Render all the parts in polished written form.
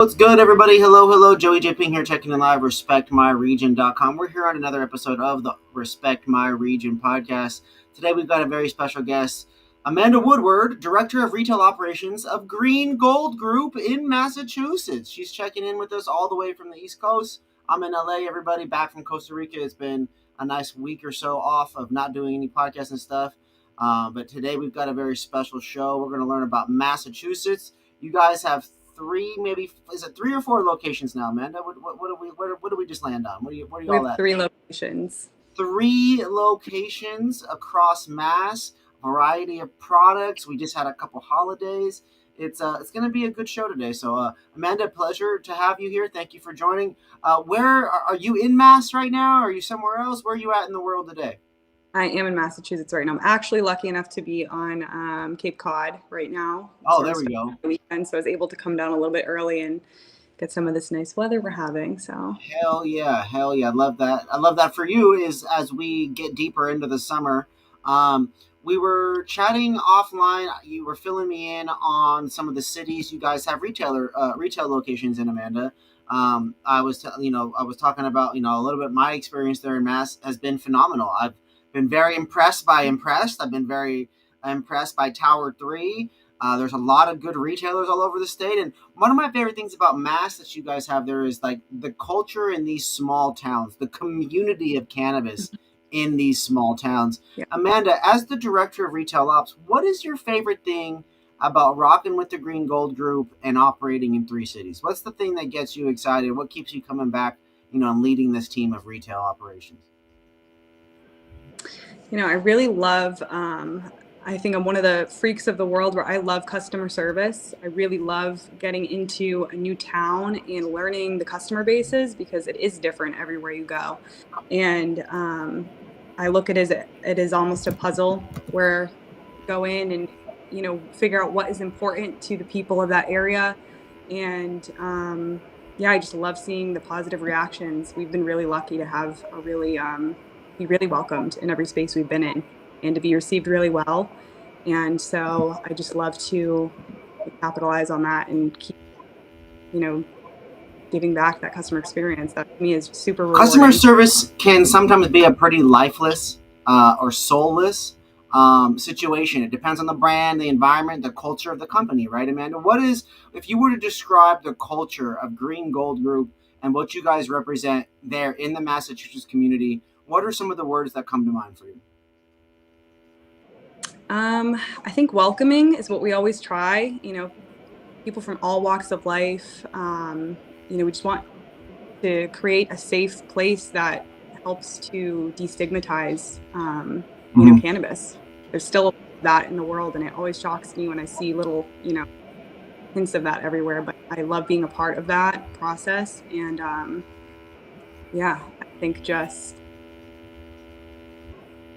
What's good, everybody? Hello. Joey J. Ping here, checking in live, respectmyregion.com. We're here on another episode of the Respect My Region podcast. Today, we've got a very special guest, Amanda Woodward, Director of Retail Operations of Green Gold Group in Massachusetts. She's checking in with us all the way from the East Coast. I'm in LA, everybody, back from Costa Rica. It's been a nice week or so off of not doing any podcasts and stuff. But today, we've got a very special show. We're going to learn about Massachusetts. You guys have three or four locations now, Amanda? What do we just land on? What are you We all have at? 3 locations. 3 locations across Mass, variety of products. We just had a couple holidays. It's going to be a good show today. So, Amanda, pleasure to have you here. Thank you for joining. Where are you in Mass right now? Are you somewhere else? Where are you at in the world today? I am in Massachusetts right now. I'm actually lucky enough to be on Cape Cod right now. Oh, there we go. Weekend, so I was able to come down a little bit early and get some of this nice weather we're having. So Hell yeah. I love that. I love that for you is as we get deeper into the summer. We were chatting offline. You were filling me in on some of the cities you guys have retail locations in, Amanda. I was talking about, a little bit my experience there in Mass has been phenomenal. I've been very impressed. I've been very impressed by Tower 3. There's a lot of good retailers all over the state. And one of my favorite things about Mass that you guys have there is like the culture in these small towns, the community of cannabis in these small towns. yeah. Amanda, as the director of retail ops, what is your favorite thing about rocking with the Green Gold Group and operating in 3 cities? What's the thing that gets you excited? What keeps you coming back, and leading this team of retail operations? I really love, I think I'm one of the freaks of the world where I love customer service. I really love getting into a new town and learning the customer bases because it is different everywhere you go. And I look at it as almost a puzzle where you go in and, figure out what is important to the people of that area. And I just love seeing the positive reactions. We've been really lucky to have be really welcomed in every space we've been in and to be received really well. And so I just love to capitalize on that and keep, giving back that customer experience. That to me is super rewarding. Customer service can sometimes be a pretty lifeless or soulless situation. It depends on the brand, the environment, the culture of the company, right, Amanda? If you were to describe the culture of Green Gold Group and what you guys represent there in the Massachusetts community, what are some of the words that come to mind for you? I think welcoming is what we always try. People from all walks of life. We just want to create a safe place that helps to destigmatize, cannabis. There's still that in the world, and it always shocks me when I see little, hints of that everywhere. But I love being a part of that process, and I think just.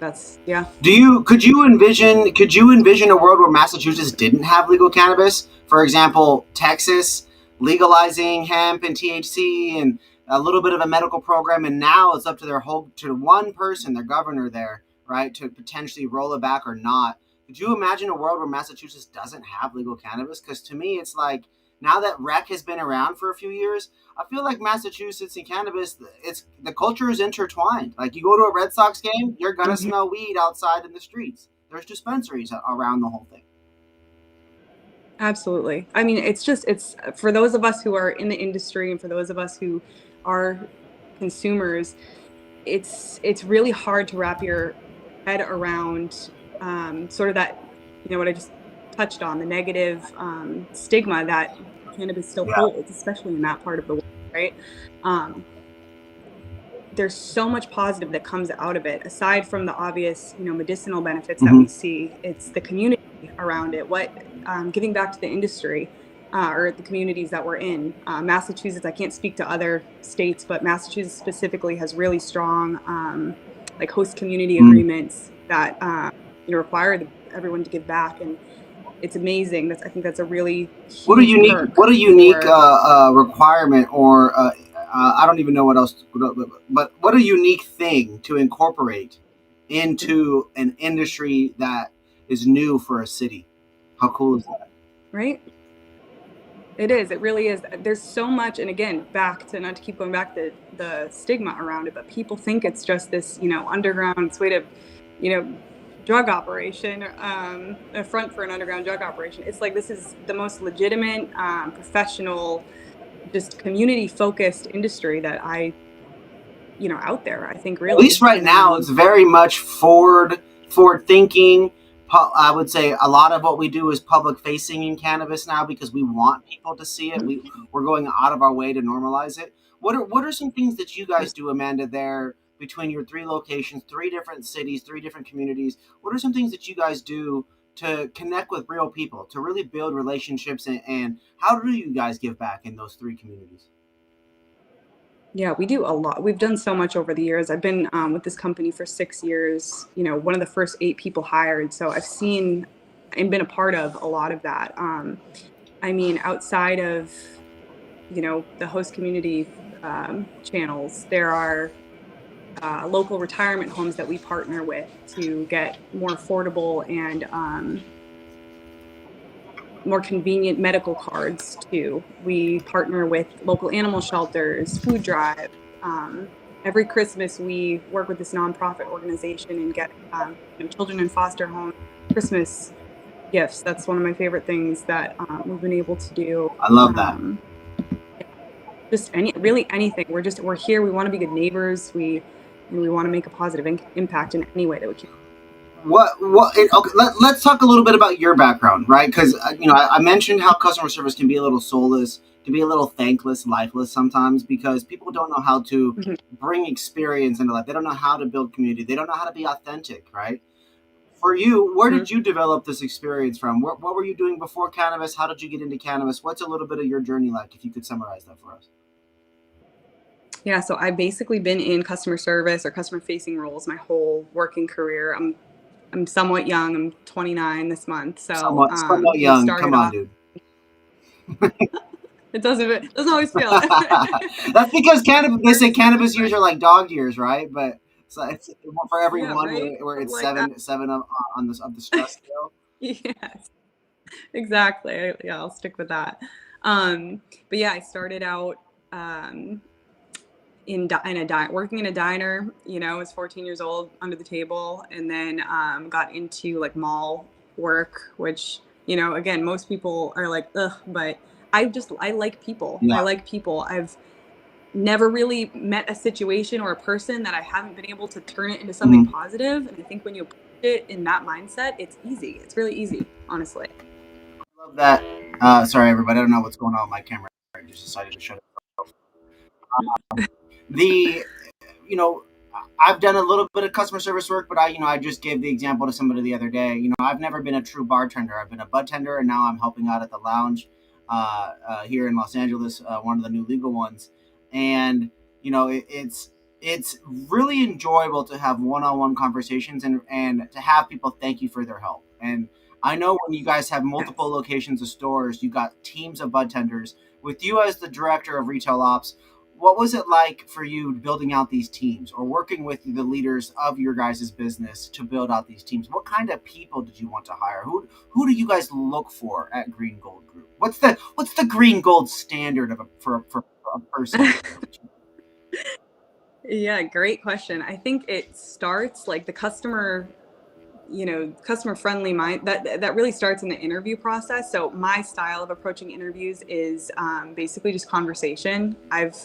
Could you envision a world where Massachusetts didn't have legal cannabis? For example, Texas legalizing hemp and THC and a little bit of a medical program, and now it's up to one person, their governor there, right, to potentially roll it back or not. Could you imagine a world where Massachusetts doesn't have legal cannabis? Because to me, it's like now that rec has been around for a few years, I feel like Massachusetts and cannabis, the culture is intertwined. Like you go to a Red Sox game, you're going to smell weed outside in the streets. There's dispensaries around the whole thing. Absolutely. I mean, it's for those of us who are in the industry and for those of us who are consumers, it's really hard to wrap your head around sort of that, what I just touched on, the negative stigma that cannabis still holds, especially in that part of the world, right? There's so much positive that comes out of it, aside from the obvious, medicinal benefits that we see. It's the community around it, giving back to the industry or the communities that we're in. Massachusetts, I can't speak to other states, but Massachusetts specifically has really strong host community agreements that require everyone to give back, and it's amazing. I think that's a really huge what a unique requirement, or I don't even know what else, but what a unique thing to incorporate into an industry that is new for a city. How cool is that? Right? It is. It really is. There's so much, and again, back to not to keep going back to the stigma around it, but people think it's just this, underground sort of, drug operation, a front for an underground drug operation. It's like this is the most legitimate, professional, just community focused industry that out there. I think At least really. right now, it's very much forward thinking. I would say a lot of what we do is public facing in cannabis now because we want people to see it. We're going out of our way to normalize it. What are some things that you guys do, Amanda? There between your three locations, three different cities, three different communities. What are some things that you guys do to connect with real people, to really build relationships, and how do you guys give back in those three communities? Yeah, we do a lot. We've done so much over the years. I've been with this company for 6 years, one of the first 8 people hired. So I've seen and been a part of a lot of that. I mean, outside of, the host community channels, there are local retirement homes that we partner with to get more affordable and more convenient medical cards too. We partner with local animal shelters, food drives. Every Christmas, we work with this nonprofit organization and get children in foster homes Christmas gifts. That's one of my favorite things that we've been able to do. I love that. Um, just really anything. We're here. We want to be good neighbors. We want to make a positive impact in any way that we can. Okay, let's talk a little bit about your background, right? Because I mentioned how customer service can be a little soulless, can be a little thankless, lifeless sometimes because people don't know how to Mhm. bring experience into life. They don't know how to build community. They don't know how to be authentic, right? For you, where Mhm. did you develop this experience from? What were you doing before cannabis? How did you get into cannabis? What's a little bit of your journey like, if you could summarize that for us? Yeah, so I've basically been in customer service or customer facing roles my whole working career. I'm somewhat young. I'm 29 this month. So, Somewhat young. Come started on, off. dude. It doesn't always feel that. That's because cannabis. They say Very soon, cannabis but years are like dog years, right? But so it's for yeah, everyone right. where it's Like that. seven on this of the stress scale. Yes, exactly. Yeah, I'll stick with that. But yeah, I started out um, working in a diner. I was 14 years old, under the table, and then got into like mall work, which again, most people are like, ugh, but I like people. I Yeah. like people. I've never really met a situation or a person that I haven't been able to turn it into something Mhm. positive. And I think when you put it in that mindset, it's easy. It's really easy, honestly. Love that. Sorry, everybody. I don't know what's going on with my camera. I just decided to shut it. The you know, I've done a little bit of customer service work, but I just gave the example to somebody the other day. I've never been a true bartender. I've been a bud tender, and now I'm helping out at the lounge here in Los Angeles, one of the new legal ones. And it's really enjoyable to have one-on-one conversations and to have people thank you for their help. And I know when you guys have multiple Yes. locations of stores, you got teams of bud tenders. With you as the director of retail ops, what was it like for you building out these teams or working with the leaders of your guys' business to build out these teams? What kind of people did you want to hire? Who do you guys look for at Green Gold Group? What's the Green Gold standard for a person? Yeah, great question. I think it starts like the customer friendly mind that really starts in the interview process. So my style of approaching interviews is basically just conversation. I've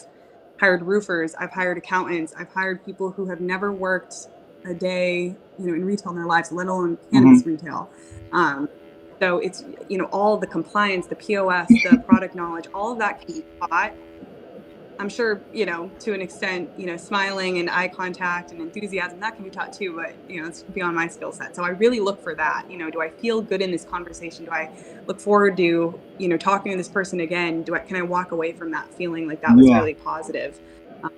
hired roofers, I've hired accountants, I've hired people who have never worked a day in retail in their lives, let alone Mm-hmm. cannabis retail. Um, so it's all the compliance, the POS, the product knowledge, all of that can be taught. I'm sure, to an extent, smiling and eye contact and enthusiasm, that can be taught too, but, it's beyond my skill set. So I really look for that. Do I feel good in this conversation? Do I look forward to, talking to this person again? Can I walk away from that feeling like that was Yeah. really positive? Um,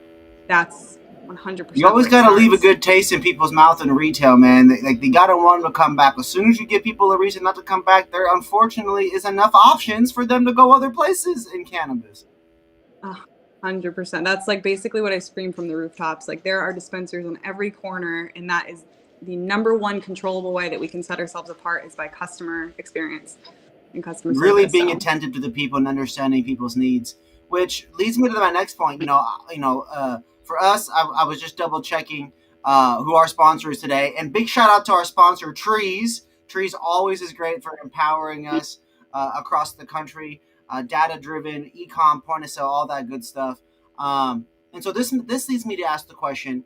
that's You 100% always where it got to leave a starts. good taste in people's mouth in retail, man. They gotta want to come back. As soon as you give people a reason not to come back, there unfortunately is enough options for them to go other places in cannabis. 100%. That's like basically what I scream from the rooftops. Like there are dispensers on every corner, and that is the number one controllable way that we can set ourselves apart is by customer experience. in customer Really service. being So attentive to the people and understanding people's needs, which leads me to my next point. For us, I was just double checking who our sponsor is today, and big shout out to our sponsor, Trees. Trees always is great for empowering us across the country, data driven, ecom, point of sale, all that good stuff. And so this leads me to ask the question: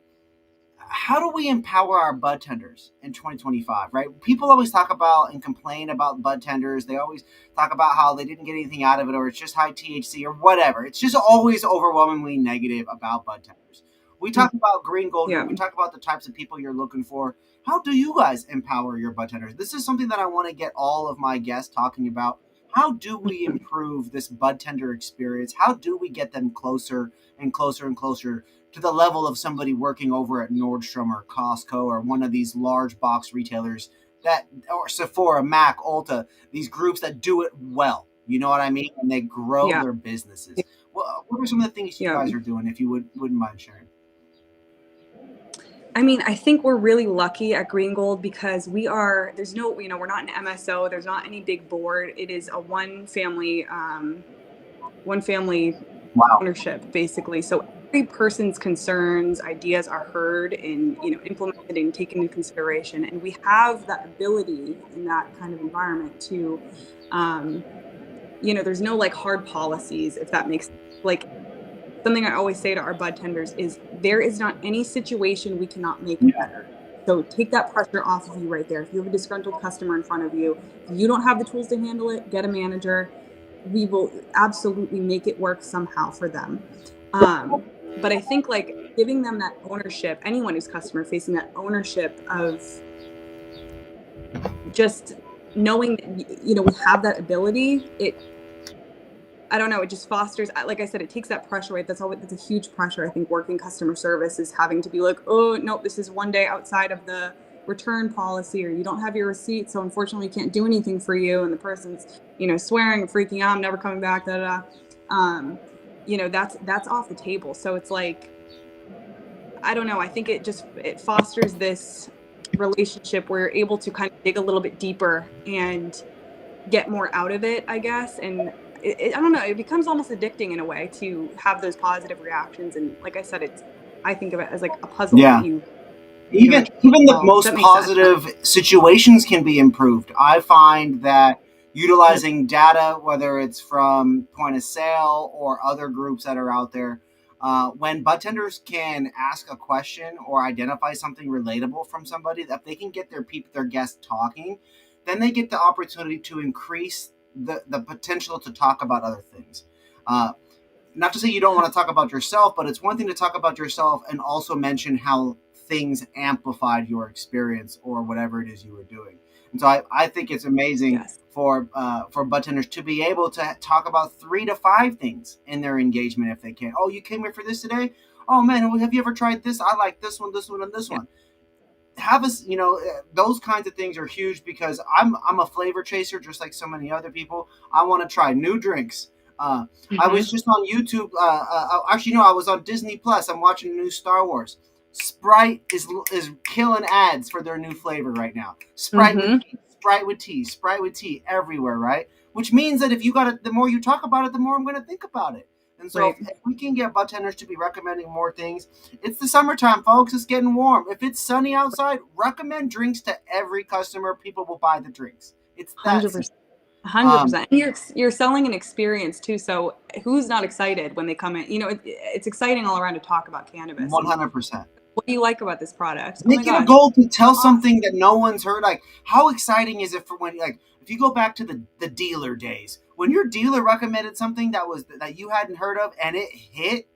how do we empower our bud tenders in 2025, right? People always talk about and complain about bud tenders. They always talk about how they didn't get anything out of it, or it's just high THC or whatever. It's just always overwhelmingly negative about bud tenders. We talk about green gold here. yeah. We talk about the types of people you're looking for. How do you guys empower your bud tenders? This is something that I want to get all of my guests talking about. How do we improve this bud tender experience? How do we get them closer and closer and closer to the level of somebody working over at Nordstrom or Costco or one of these large box retailers that, or Sephora, Mac, Ulta, these groups that do it well. You know what I mean? And they grow Yeah. their businesses. Well, what are some of the things you Yeah. guys are doing, if you wouldn't mind sharing? I mean, I think we're really lucky at Green Gold because there's no, we're not an MSO. There's not any big board. It is a one family Wow. ownership, basically. So every person's concerns, ideas are heard and, implemented and taken into consideration. And we have that ability in that kind of environment to, there's no like hard policies, if that makes sense. Like, something I always say to our bud tenders is there is not any situation we cannot make better. So take that pressure off of you right there. If you have a disgruntled customer in front of you, if you don't have the tools to handle it, get a manager. We will absolutely make it work somehow for them. But I think like giving them that ownership, anyone who's customer facing, that ownership of just knowing that, we have that ability, I don't know, it just fosters, like I said, it takes that pressure away. That's a huge pressure. I think working customer service is having to be like, oh, no, this is one day outside of the return policy, or you don't have your receipt. So unfortunately, we can't do anything for you. And the person's, swearing and freaking out, I'm never coming back, da, da, da. That's off the table. So it's like, I don't know. I think it fosters this relationship where you're able to kind of dig a little bit deeper and get more out of it, I guess. And I don't know, it becomes almost addicting in a way to have those positive reactions. And like I said, I think of it as like a puzzle that Yeah. you Even the solve. Does most that make sense? positive situations can be improved. I find that utilizing data, whether it's from point of sale or other groups that are out there, when budtenders can ask a question or identify something relatable from somebody, that they can get their guests talking, then they get the opportunity to increase the potential to talk about other things. Uh, Not to say you don't want to talk about yourself, but it's one thing to talk about yourself and also mention how things amplified your experience or whatever it is you were doing. And so I think it's amazing Yes. for budtenders to be able to talk about 3 to 5 things in their engagement if they can. Oh, you came here for this today? Oh man, have you ever tried this? I like this one, and this Yeah. one. Have us, those kinds of things are huge because I'm a flavor chaser just like so many other people. I want to try new drinks. I was just on YouTube. Actually, no, I was on Disney Plus. I'm watching the new Star Wars. Sprite is killing ads for their new flavor right now. Mm-hmm. Sprite with tea everywhere, right? Which means that if you got it, the more you talk about it, the more I'm going to think about it. And so Right. if we can get budtenders to be recommending more things, it's the summertime, folks. It's getting warm. If it's sunny outside, recommend drinks to every customer. People will buy the drinks. It's that simple. 100%. 100%. You're selling an experience too. So who's not excited when they come in? It's exciting all around to talk about cannabis. And 100%. what do you like about this product? Oh my Make it a gosh. goal to tell Awesome. something that no one's heard. Like, how exciting is it for when, like, if you go back to the dealer days, when your dealer recommended something that you hadn't heard of and it hit,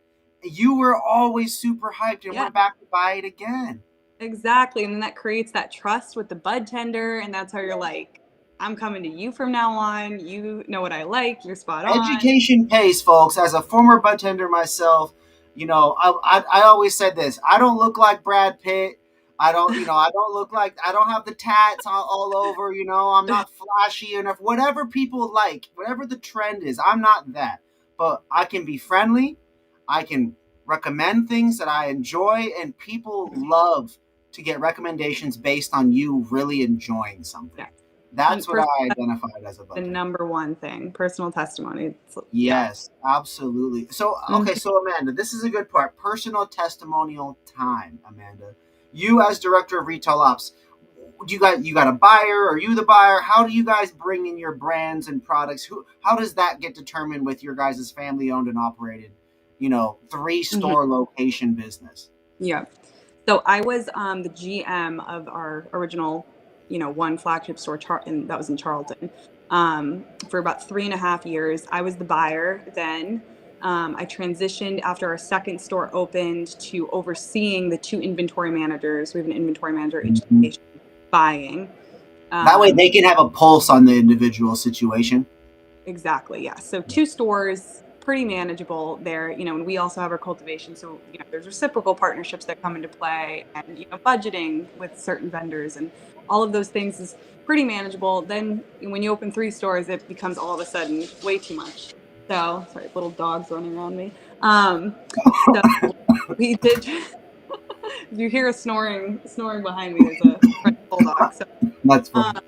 you were always super hyped and Yeah. went back to buy it again. Exactly. And then that creates that trust with the bud tender. And that's how you're like, I'm coming to you from now on. You know what I like. You're spot on. Education pays, folks. As a former bartender myself, I always said this. I don't look like Brad Pitt. I don't look like, I don't have the tats all over. I'm not flashy enough. Whatever people like, whatever the trend is, I'm not that. But I can be friendly. I can recommend things that I enjoy, and people love to get recommendations based on you really enjoying something. Yeah. That's what I identified as The above taste. number one thing, personal testimony. Yeah. Yes, absolutely. So, Mhm. okay, so Amanda, this is a good part. Personal testimonial time, Amanda. You as director of retail ops, you got a buyer? Are you the buyer? How do you guys bring in your brands and products? How does that get determined with your guys' family owned and operated, three Mhm. store location business? Yeah. So I was the GM of our original, one flagship store, and that was in Charlton, for about 3.5 years. I was the buyer then. I transitioned after our second store opened to overseeing the two inventory managers. We have an inventory manager each Mhm. location buying. That way Um, they can have a pulse on the individual situation. Exactly. Yeah. So two stores, pretty manageable there, and we also have our cultivation. So, there's reciprocal partnerships that come into play and, budgeting with certain vendors and all of those things is pretty manageable. Then when you open three stores, it becomes all of a sudden way too much. So, sorry, little dogs running around me. So we did, if you hear a snoring behind me, there's a French bulldog. So, That's um, funny.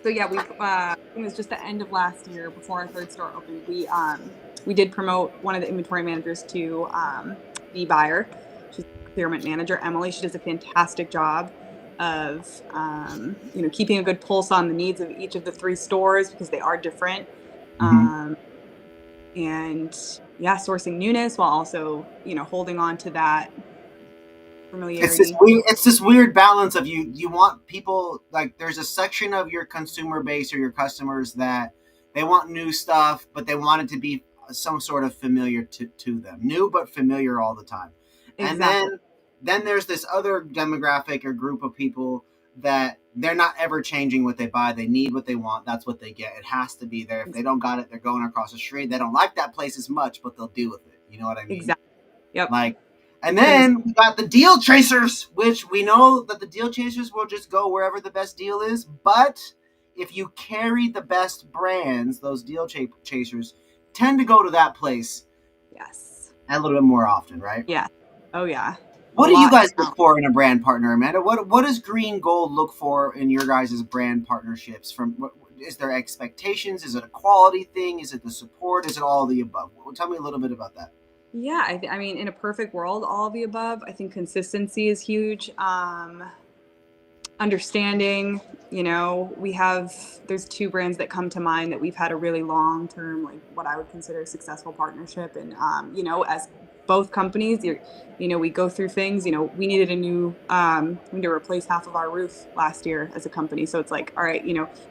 so yeah, it was just the end of last year before our third store opened. We did promote one of the inventory managers to be buyer. She's a procurement manager, Emily. She does a fantastic job of keeping a good pulse on the needs of each of the three stores because they are different. Mhm. Um, and yeah, sourcing newness while also holding on to that familiarity. It's this weird balance of you want people, like, there's a section of your consumer base or your customers that they want new stuff, but they want it to be some sort of familiar to them, new but familiar all the time. And Exactly. then there's this other demographic or group of people that they're not ever changing what they buy. They need what they want. That's what they get. It has to be there. If they don't got it, they're going across the street. They don't like that place as much, but they'll deal with it. You know what I mean? Exactly. Yep. Like, and Couldn't have. then we got the deal chasers, which we know that the deal chasers will just go wherever the best deal is. But if you carry the best brands, those chasers tend to go to that place Yes. a little bit more often, right? Yeah. Oh yeah. A What do you lot guys look now. for in a brand partner, Amanda? What does Green Gold look for in your guys' brand partnerships? Is there expectations? Is it a quality thing? Is it the support? Is it all of the above? Well, tell me a little bit about that. Yeah, I mean, in a perfect world, all of the above. I think consistency is huge. Understanding, there's two brands that come to mind that we've had a really long term, like what I would consider a successful partnership. And, as both companies, we go through things, we needed we need to replace half of our roof last year as a company. So it's like, all right,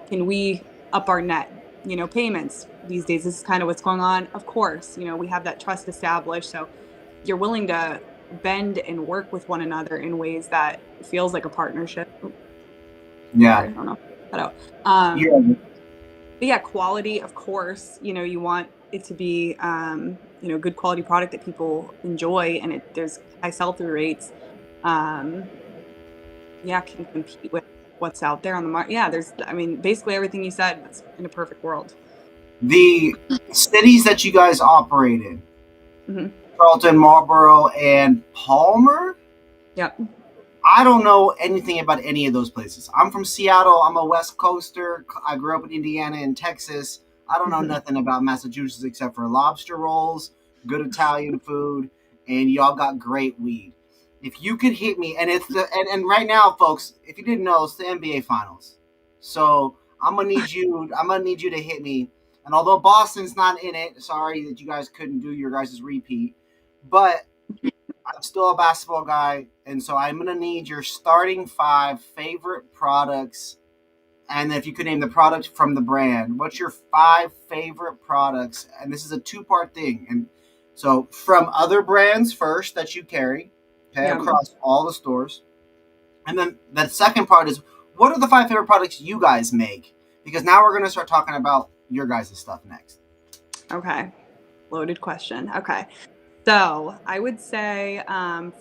can we up our net, payments these days? This is kind of what's going on. Of course, we have that trust established. So you're willing to bend and work with one another in ways that feels like a partnership. Yeah. Sorry, I don't know. Cut out. Yeah. But yeah, quality, of course, you want it to be, good quality product that people enjoy and there's high sell-through rates. Um, yeah, can compete with what's out there on the market. Yeah, I mean, basically everything you said, that's in a perfect world. The cities that you guys operate in, Hmm. Charlton, Marlborough, and Palmer. Yep. I don't know anything about any of those places. I'm from Seattle. I'm a West Coaster. I grew up in Indiana and Texas. I don't know Hmm. nothing about Massachusetts except for lobster rolls, good Italian food, and y'all got great weed. If you could hit me, and and right now, folks, if you didn't know, it's the NBA Finals. So I'm gonna need you to hit me. And although Boston's not in it, sorry that you guys couldn't do your guys' repeat, but I'm still a basketball guy, and so I'm gonna need your starting five favorite products. And if you could name the product from the brand, what's your five favorite products? And this is a two-part thing. And so from other brands first that you carry, okay, Yeah. across all the stores. And then the second part is what are the five favorite products you guys make? Because now we're gonna start talking about your guys' stuff next. Okay. Loaded question. Okay. So I would say,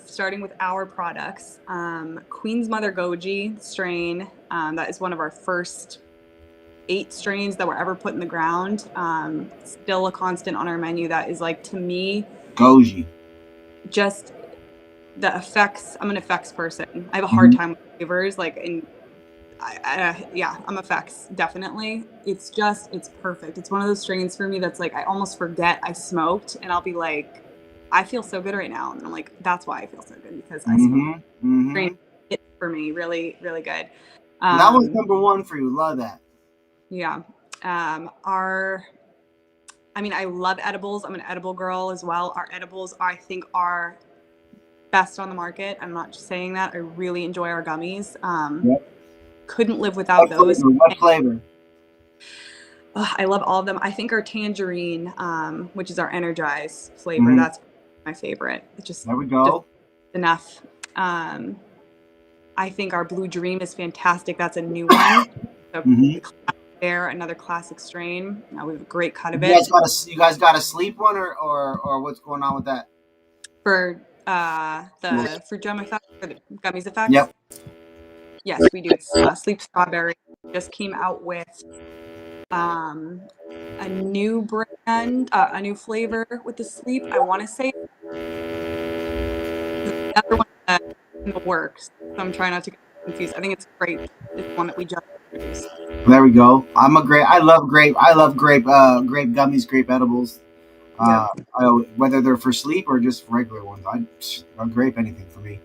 starting with our products, Queen's Mother Goji strain. That is one of our first 8 strains that were ever put in the ground. Still a constant on our menu. That is like, to me, Goji. just the effects. I'm an effects person. I have a hard Mhm. time with flavors. Like, and Yeah, I'm effects, definitely. It's perfect. It's one of those strains for me that's like, I almost forget I smoked and I'll be like, I feel so good right now. And I'm like, that's why I feel so good, because I smoked. Mm-hmm. Mm-hmm. Strain it's for me really, really good. That was Um, number one for you. Love that. yeah. Our I mean, I love edibles. I'm an edible girl as well. Our edibles, I think, are best on the market. I'm not just saying that. I really enjoy our gummies. Yep. Couldn't live without What those. flavor? What flavor? I love all of them. I think our tangerine, which is our energize flavor, Mm-hmm. that's my favorite. It's There we just go. enough. I think our blue dream is fantastic. That's a new one. So Mm-hmm. the classic there, another classic strain. We have a great cut of You it. guys got a sleep one or what's going on with that? For the fruit gum effect, for the gummies effects, Yep. yes, we do. It's sleep strawberry. Just came out with um, a new brand, a new flavor with the sleep. I want to say the other one in the works. So I'm trying not to get confused. I think it's grape. Is the one that we just introduced. There we go. I love grape. I love grape. Grape gummies, grape edibles. Uh, Yep. whether they're for sleep or just regular ones. I grape anything for me.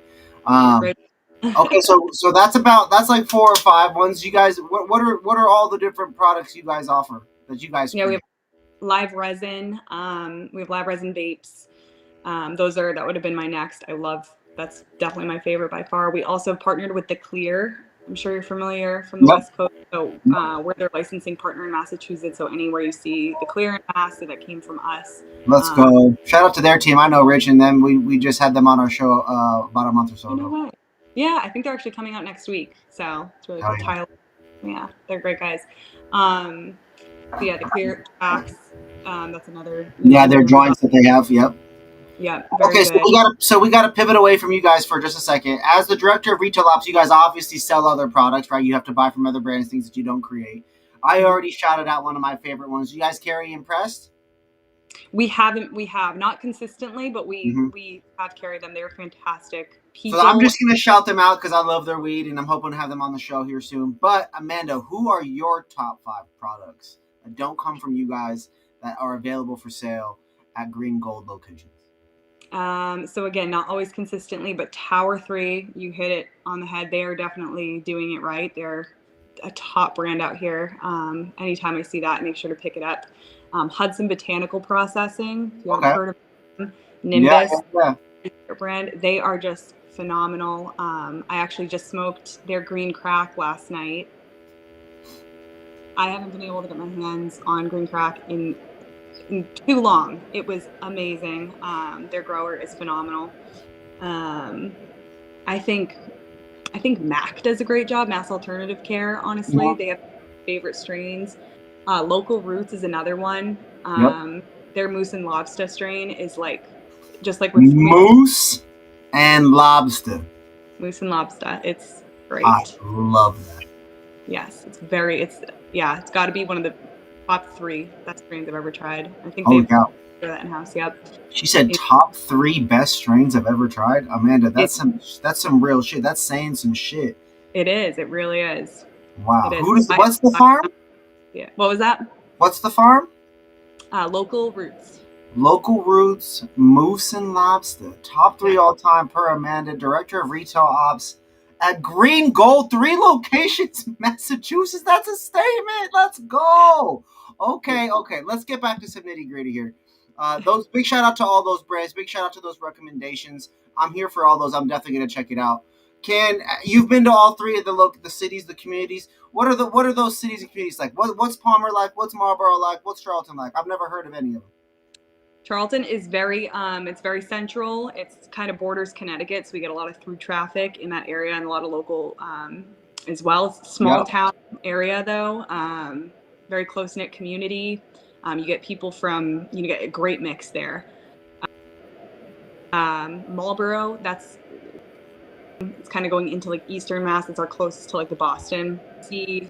Grape. Okay, so that's like 4 or 5 ones. You guys, what are all the different products you guys offer that you guys Yeah, we have create? live resin. We have live resin vapes. That would have been my next. That's definitely my favorite by far. We also partnered with the Clear. I'm sure you're familiar from the Yep. West Coast. So we're their licensing partner in Massachusetts. So anywhere you see the Clear in Mass, that came from us. Let's go. Shout out to their team. I know Rich and them. We just had them on our show about a month or so You know ago. what? Yeah, I think they're actually coming out next week. So it's really Hell cool. yeah. Tyler, yeah, they're great guys. Um, so yeah, the Clear tracks. That's another Yeah, new their flavor. joints that they have. Yep. Yeah, very Okay, good. we gotta pivot away from you guys for just a second. As the director of retail ops, you guys obviously sell other products, right? You have to buy from other brands, things that you don't create. I Mhm. already shouted out one of my favorite ones. You guys carry Impressed? We have not consistently, but Mm-hmm. we have carried them. They're fantastic So I'm people. just gonna shout them out because I love their weed, and I'm hoping to have them on the show here soon. But Amanda, who are your top 5 products that don't come from you guys that are available for sale at Green Gold locations? So again, not always consistently, but Tower 3, you hit it on the head. They are definitely doing it right. They're a top brand out here. Anytime I see that, I make sure to pick it up. Hudson Botanical Processing, if you haven't Okay. heard of them, Yeah, Nimbus, yeah, their brand, they are just phenomenal. I actually just smoked their green crack last night. I haven't been able to get my hands on green crack in too long. It was amazing. Their grower is phenomenal. Um, I think I think Mac does a great job. Mass Alternative Care, honestly, yeah. they have favorite strains. Local Roots is another one. Yep. Their Moose and Lobster strain is like just like with Moose and lobster. Moose and Lobster. It's I great. love that. Yes, it's yeah, it's got to be one of the top 3 best strains I've ever tried. I think Holy they've cow. that in house. Yep. She said It, top 3 best strains I've ever tried. Amanda, it that's some real shit. That's saying some shit. it is. It really is. It Wow. is. What's the farm? Yeah. What was that? What's the farm? Local Roots. Local Roots, Moose and Lobster. Top 3 Yeah. all time per Amanda, Director of Retail Ops at Green Gold, 3 locations, Massachusetts. That's a statement. Let's go. Okay. Let's get back to some nitty gritty here. Those big shout out to all those brands. Big shout out to those recommendations. I'm here for all those. I'm definitely gonna check it out. Can you've been to all 3 of the cities, the communities? What are those cities and communities like? What's Palmer like? What's Marlborough like? What's Charlton like? I've never heard of any of them. Charlton is it's very central. It's kind of borders Connecticut, so we get a lot of through traffic in that area and a lot of local as well. It's a small Yep. town area though, very close knit community. You get people from you get a great mix there. Marlborough, it's kind of going into like Eastern Mass. It's our closest to like the Boston. See,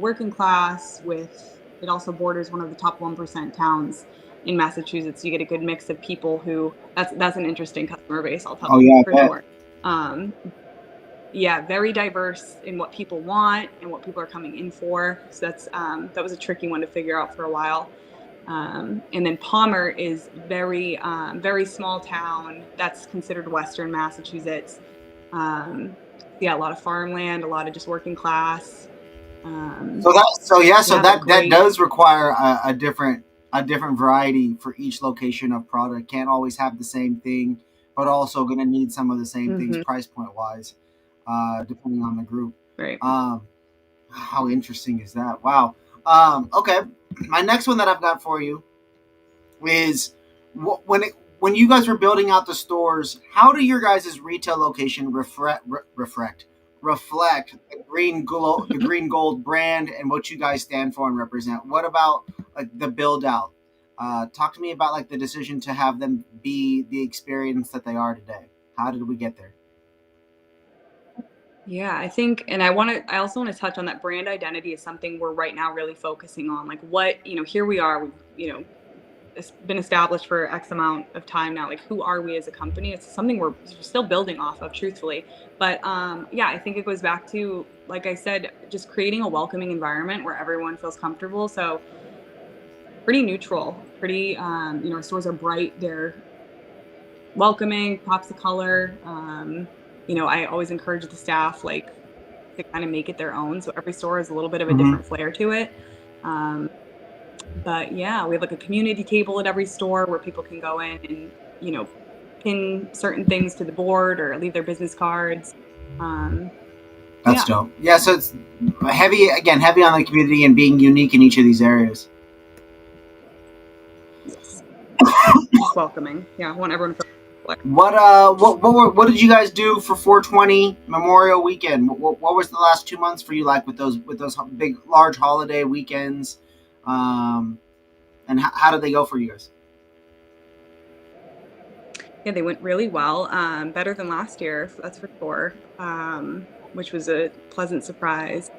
working class with it also borders one of the top 1% towns in Massachusetts. You get a good mix of people who that's an interesting customer base. I'll tell Oh you yeah, I for bet. sure. Um, yeah, very diverse in what people want and what people are coming in for. So that was a tricky one to figure out for a while. And then Palmer is very small town. That's considered Western Massachusetts. Yeah, a lot of farmland, a lot of just working class. Um, So yeah, but that great. does require a different variety for each location of product. Can't always have the same thing, but also going to need some of the same things Hmm. price point wise, depending on the group. Right. Um, how interesting is that? Wow. Okay, my next one that I've got for you is when you guys were building out the stores, how do your guys' retail location reflect the green gold brand and what you guys stand for and represent? What about like the build out? Talk to me about like the decision to have them be the experience that they are today. How did we get there? Yeah, I think, and I also want to touch on that brand identity is something we're right now really focusing on. Like here we are, it's been established for X amount of time now. Like, who are we as a company? It's something we're still building off of, truthfully. But yeah, I think it goes back to, like I said, just creating a welcoming environment where everyone feels comfortable. So pretty neutral, our stores are bright. They're welcoming, pops of color. I always encourage the staff, like, to kind of make it their own. So every store has a little bit of a Mm-hmm. different flair to it. Um, but yeah, we have like a community table at every store where people can go in and, pin certain things to the board or leave their business cards. Um, That's yeah, dope. Yeah, so it's heavy on the community and being unique in each of these areas. yes, just welcoming. Yeah, I want everyone to feel like, What did you guys do for 420 Memorial Weekend? What was the last 2 months for you like with those big large holiday weekends, um, and how did they go for you guys? yeah, they went really well. Better than last year, that's for sure. Which was a pleasant surprise.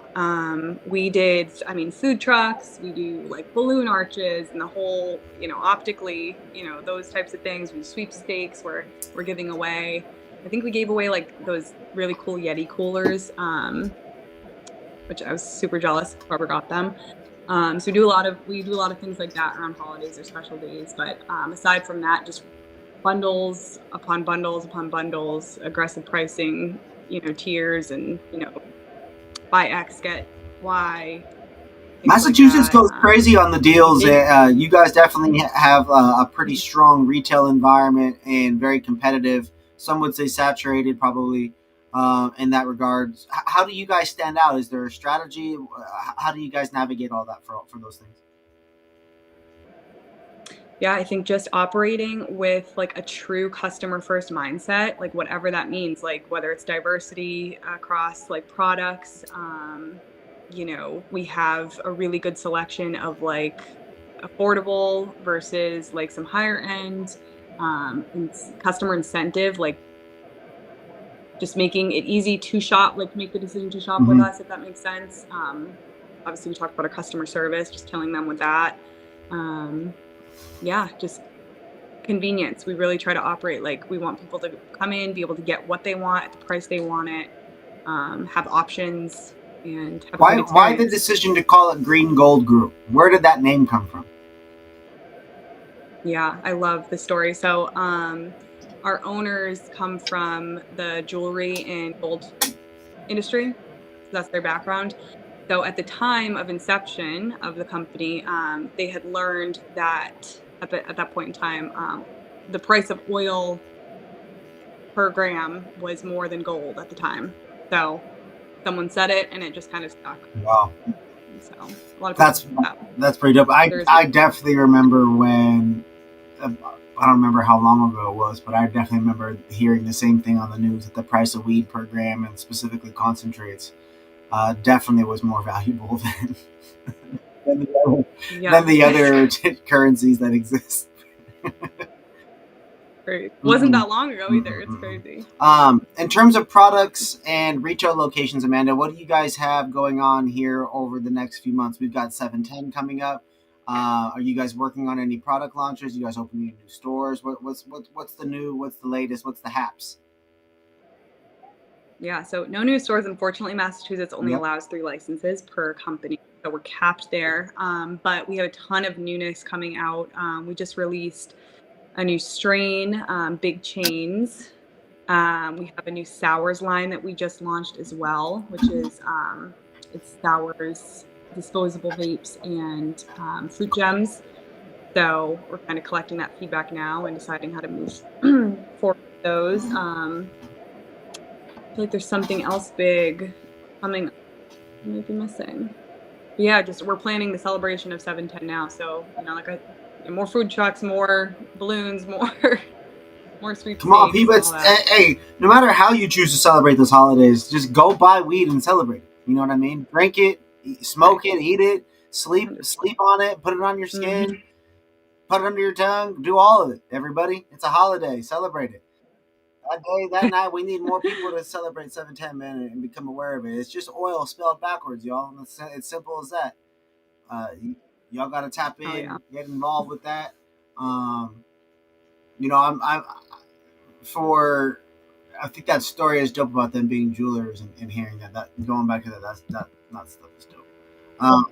We did, I mean, food trucks, we do like balloon arches and the whole, optically, those types of things. We do sweepstakes where we're giving away. I think we gave away like those really cool Yeti coolers, which I was super jealous whoever got them. So we do a lot of things like that around holidays or special days. But aside from that, just bundles upon bundles upon bundles, aggressive pricing, tiers, and buy X get Y, things like Massachusetts that. goes crazy on the We deals. did, You guys definitely have a pretty strong retail environment and very competitive. Some would say saturated, probably in that regard. How do you guys stand out? Is there a strategy? How do you guys navigate all that for those things? yeah, I think just operating with like a true customer first mindset, like whatever that means, like whether it's diversity across like products, we have a really good selection of like affordable versus like some higher end, and customer incentive, like just making it easy to shop, like make the decision to shop with Mm-hmm. us, if that makes sense. Obviously, we talked about our customer service, just killing them with that. Um, yeah, just convenience. We really try to operate like we want people to come in, be able to get what they want at the price they want it, have options, and have a good Why the experience. decision to call it Green Gold Group? Where did that name come from? Yeah, I love the story. So, our owners come from the jewelry and gold industry. So that's their background. So at the time of inception of the company, they had learned that at that point in time, the price of oil per gram was more than gold at the time. So someone said it and it just kind of stuck. Wow, So a lot of people that's think that. that's pretty dope. There is I definitely remember when I don't remember how long ago it was, but I definitely remember hearing the same thing on the news that the price of weed per gram and specifically concentrates definitely was more valuable than the other, yeah. currencies that exist. Great. Wasn't Mm-mm. that long ago either. Mm-mm, It's mm-mm. crazy. In terms of products and retail locations, Amanda, what do you guys have going on here over the next few months? We've got 710 coming up. Are you guys working on any product launches? You guys opening new stores? What's the new? What's the latest? What's the haps? Yeah, so no new stores. Unfortunately, Massachusetts only Yep. allows 3 licenses per company, so we're capped there. But we have a ton of newness coming out. We just released a new strain, Big Chains. We have a new sours line that we just launched as well, which is it's sours, disposable vapes, and fruit gems. So we're kind of collecting that feedback now and deciding how to move forward with those. I feel like there's something else big coming. I might be missing. But yeah, just we're planning the celebration of 710 now. So more food trucks, more balloons, more more Come on, sweepstakes, people. all It's that. hey, no matter how you choose to celebrate those holidays, just go buy weed and celebrate it. You know what I mean? Drink it, Right. smoke it, eat it, sleep 100%. on it, put it on your Mm-hmm. skin, put it under your tongue, do all of it. Everybody, it's a holiday. Celebrate it. That day, that night, we need more people to celebrate 710, man, and become aware of it. It's just oil spelled backwards, y'all. It's simple as that. Uh, y'all got to tap Oh yeah. in, get involved with that. Um, I'm for. I think that story is dope about them being jewelers and hearing that. That going back to that, that stuff is dope. Um,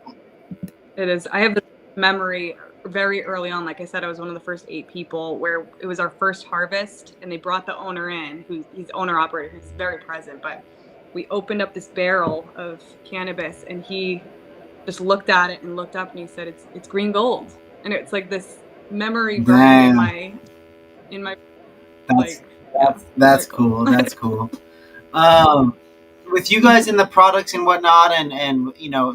It is. I have this memory very early on. Like I said, I was one of the first 8 people where it was our first harvest, and they brought the owner in, who's he's owner operator, who's very present. But we opened up this barrel of cannabis, and he just looked at it and looked up, and he said, "It's green gold," and it's like this memory burned in damn, my that's like yeah, that's very cool. cool. That's cool. Um, with you guys in the products and whatnot, and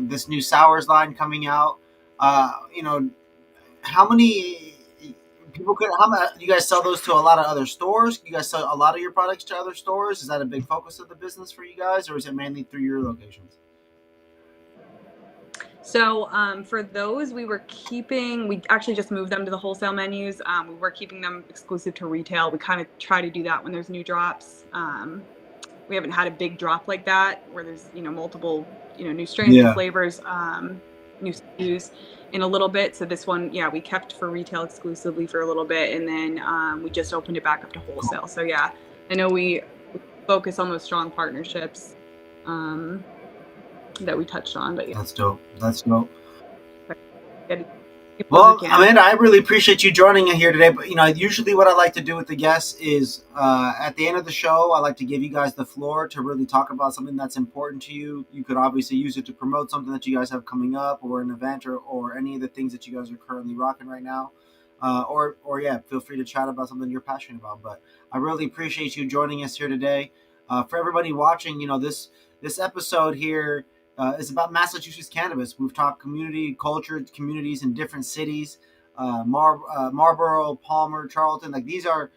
this new sours line coming out, you know how many people could how many you guys sell those to a lot of other stores? You guys sell a lot of your products to other stores? Is that a big focus of the business for you guys, or is it mainly through your locations? So for those, we actually just moved them to the wholesale menus. We were keeping them exclusive to retail. We kind of try to do that when there's new drops. We haven't had a big drop like that where there's, multiple, new strains, new Yeah. flavors, new SKUs in a little bit. So this one, yeah, we kept for retail exclusively for a little bit. And then we just opened it back up to wholesale. So yeah, I know we focus on those strong partnerships um, that we touched on, but yeah. That's dope. That's dope. Get people who Well, can. Amanda, I really appreciate you joining in here today. But usually what I like to do with the guests is at the end of the show, I like to give you guys the floor to really talk about something that's important to you. You could obviously use it to promote something that you guys have coming up, or an event, or any of the things that you guys are currently rocking right now. Or yeah, feel free to chat about something you're passionate about. But I really appreciate you joining us here today. For everybody watching, this episode here is about Massachusetts cannabis. We've talked community, culture, communities in different cities, Marlborough, Palmer, Charlton. Like these are,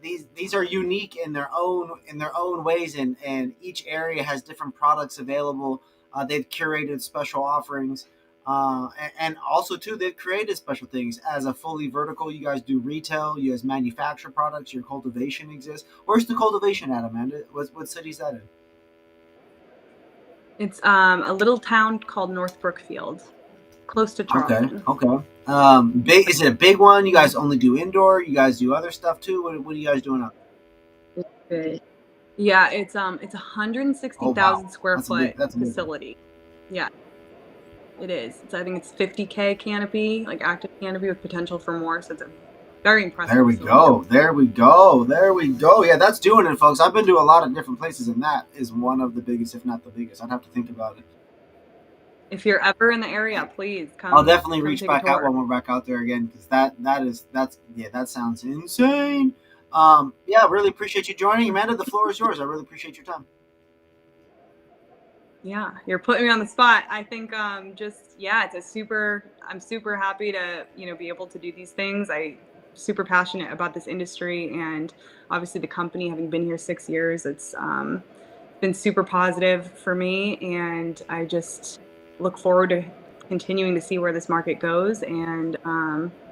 these are unique in their own ways, and each area has different products available. They've curated special offerings. And also too, they've created special things as a fully vertical. You guys do retail. You guys manufacture products. Your cultivation exists. Where's the cultivation at, Amanda? What city is that in? It's a little town called North Brookfield, close to Okay, Charlton. okay. Big is it a big one? You guys only do indoor? You guys do other stuff too? What are you guys doing up? Okay. Yeah, it's a Oh wow, 160,000 square foot that's a big one. facility. Yeah, it is. I think it's 50K canopy, like active canopy with potential for more. So it's a very There impressive we facility. go. There we go. There we go. Yeah, that's doing it, folks. I've been to a lot of different places, and that is one of the biggest, if not the biggest. I'd have to think about it. If you're ever in the area, please I'll come definitely come reach take a back out tour. when we're back out there again because that's yeah, that sounds insane. Yeah, really appreciate you joining, Amanda. The floor is yours. I really appreciate your time. Yeah, you're putting me on the spot. I think just yeah, I'm super happy to, be able to do these things. I super passionate about this industry and obviously the company having been here 6 years, it's been super positive for me and I just look forward to continuing to see where this market goes and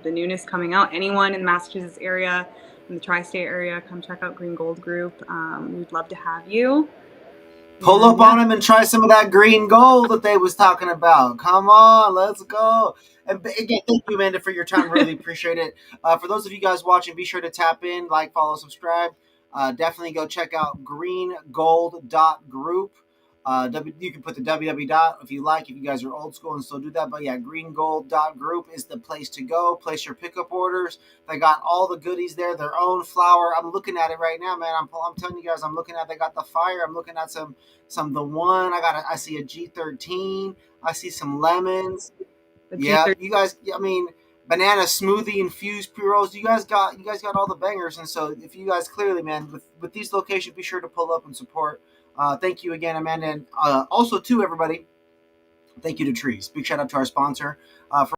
the newness coming out. Anyone in the Massachusetts area, in the tri-state area, come check out Green Gold Group. We'd love to have you. Pull And up on yeah, him and try some of that green gold that they was talking about. Come on, let's go. And again, thank you, Amanda, for your time. Really appreciate it. For those of you guys watching, be sure to tap in, like, follow, subscribe. Definitely go check out greengold.group. You can put the www dot if you like, if you guys are old school and still do that. But yeah, greengold.group is the place to go. Place your pickup orders. They got all the goodies there, their own flower. I'm looking at it right now, man. I'm telling you guys, I'm looking at, they got the fire. I'm looking at some the one. I see a G13. I see some lemons. The Yeah, G30. you guys. I mean, banana smoothie infused pre rolls. You guys got all the bangers. And so, if you guys clearly, man, with these locations, be sure to pull up and support. Thank you again, Amanda, and also to everybody. Thank you to Trees. Big shout out to our sponsor for